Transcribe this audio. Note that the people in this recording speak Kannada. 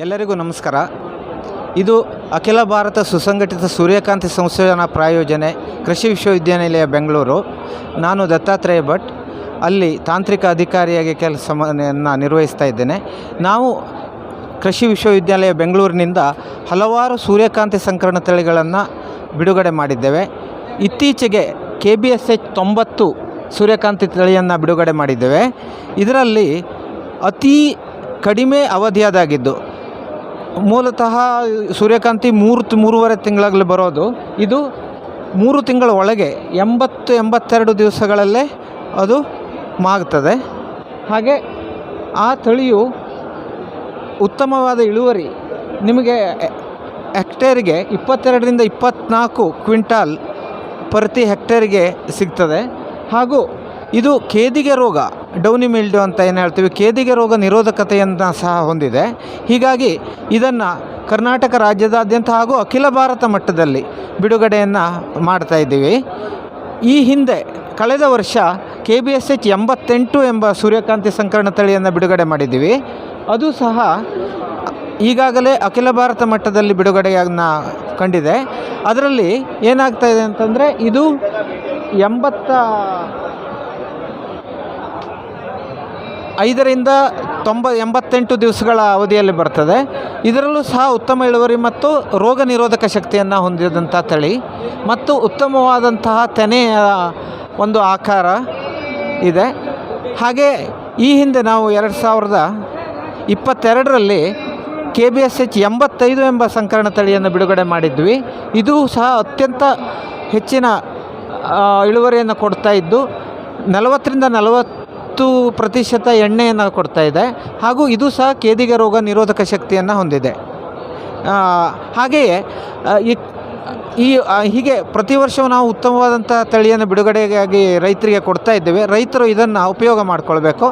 ಎಲ್ಲರಿಗೂ ನಮಸ್ಕಾರ. ಇದು ಅಖಿಲ ಭಾರತ ಸುಸಂಘಟಿತ ಸೂರ್ಯಕಾಂತಿ ಸಂಶೋಧನಾ ಪ್ರಾಯೋಜನೆ ಕೃಷಿ ವಿಶ್ವವಿದ್ಯಾನಿಲಯ ಬೆಂಗಳೂರು. ನಾನು ದತ್ತಾತ್ರೇಯ ಭಟ್, ಅಲ್ಲಿ ತಾಂತ್ರಿಕ ಅಧಿಕಾರಿಯಾಗಿ ಕೆಲಸವನ್ನು ನಿರ್ವಹಿಸ್ತಾ ಇದ್ದೇನೆ. ನಾವು ಕೃಷಿ ವಿಶ್ವವಿದ್ಯಾಲಯ ಬೆಂಗಳೂರಿನಿಂದ ಹಲವಾರು ಸೂರ್ಯಕಾಂತಿ ಸಂಕರಣ ತಳಿಗಳನ್ನು ಬಿಡುಗಡೆ ಮಾಡಿದ್ದೇವೆ. ಇತ್ತೀಚೆಗೆ KBSH 90 ಸೂರ್ಯಕಾಂತಿ ತಳಿಯನ್ನು ಬಿಡುಗಡೆ ಮಾಡಿದ್ದೇವೆ. ಇದರಲ್ಲಿ ಅತಿ ಕಡಿಮೆ ಅವಧಿಯಾದಾಗಿದ್ದು, ಮೂಲತಃ ಸೂರ್ಯಕಾಂತಿ 3-3.5 ತಿಂಗಳಲ್ಲಿ ಬರೋದು, ಇದು 3 ತಿಂಗಳ ಒಳಗೆ 80-82 ದಿವಸಗಳಲ್ಲೇ ಅದು ಮಾಗ್ತದೆ. ಹಾಗೆ ಆ ತಳಿಯು ಉತ್ತಮವಾದ ಇಳುವರಿ ನಿಮಗೆ ಹೆಕ್ಟೇರಿಗೆ 22ರಿಂದ 24 ಕ್ವಿಂಟಾಲ್ ಪ್ರತಿ ಹೆಕ್ಟೇರಿಗೆ ಸಿಗ್ತದೆ. ಹಾಗೂ ಇದು ಕೇದಿಗೆ ರೋಗ, ಡೌನಿ ಮಿಲ್ಡ್ಯೂ ಅಂತ ಏನು ಹೇಳ್ತೀವಿ, ಕೇದಿಗೆ ರೋಗ ನಿರೋಧಕತೆಯನ್ನು ಸಹ ಹೊಂದಿದೆ. ಹೀಗಾಗಿ ಇದನ್ನು ಕರ್ನಾಟಕ ರಾಜ್ಯದಾದ್ಯಂತ ಹಾಗೂ ಅಖಿಲ ಭಾರತ ಮಟ್ಟದಲ್ಲಿ ಬಿಡುಗಡೆಯನ್ನು ಮಾಡ್ತಾಯಿದ್ದೀವಿ. ಈ ಹಿಂದೆ ಕಳೆದ ವರ್ಷ KBSH 88 ಎಂಬ ಸೂರ್ಯಕಾಂತಿ ಸಂಕರಣ ತಳಿಯನ್ನು ಬಿಡುಗಡೆ ಮಾಡಿದ್ದೀವಿ. ಅದು ಸಹ ಈಗಾಗಲೇ ಅಖಿಲ ಭಾರತ ಮಟ್ಟದಲ್ಲಿ ಬಿಡುಗಡೆಯನ್ನು ಕಂಡಿದೆ. ಅದರಲ್ಲಿ ಏನಾಗ್ತಾಯಿದೆ ಅಂತಂದರೆ, ಇದು 85ರಿಂದ 88 ದಿವಸಗಳ ಅವಧಿಯಲ್ಲಿ ಬರ್ತದೆ. ಇದರಲ್ಲೂ ಸಹ ಉತ್ತಮ ಇಳುವರಿ ಮತ್ತು ರೋಗ ನಿರೋಧಕ ಶಕ್ತಿಯನ್ನು ಹೊಂದಿದಂಥ ತಳಿ ಮತ್ತು ಉತ್ತಮವಾದಂತಹ ತೆನೆಯ ಒಂದು ಆಕಾರ ಇದೆ. ಹಾಗೆ ಈ ಹಿಂದೆ ನಾವು 2022ರಲ್ಲಿ KBSH 85 ಎಂಬ ಸಂಕರಣ ತಳಿಯನ್ನು ಬಿಡುಗಡೆ ಮಾಡಿದ್ವಿ. ಇದು ಸಹ ಅತ್ಯಂತ ಹೆಚ್ಚಿನ ಇಳುವರಿಯನ್ನು ಕೊಡ್ತಾ ಇದ್ದು, 40ರಿಂದ 40% ಎಣ್ಣೆಯನ್ನು ಕೊಡ್ತಾಯಿದೆ. ಹಾಗೂ ಇದು ಸಹ ಕೇದಿಗೆ ರೋಗ ನಿರೋಧಕ ಶಕ್ತಿಯನ್ನು ಹೊಂದಿದೆ. ಹಾಗೆಯೇ ಹೀಗೆ ಪ್ರತಿ ವರ್ಷವೂ ನಾವು ಉತ್ತಮವಾದಂಥ ತಳಿಯನ್ನು ಬಿಡುಗಡೆಗಾಗಿ ರೈತರಿಗೆ ಕೊಡ್ತಾ ಇದ್ದೇವೆ. ರೈತರು ಇದನ್ನು ಉಪಯೋಗ ಮಾಡಿಕೊಳ್ಬೇಕು.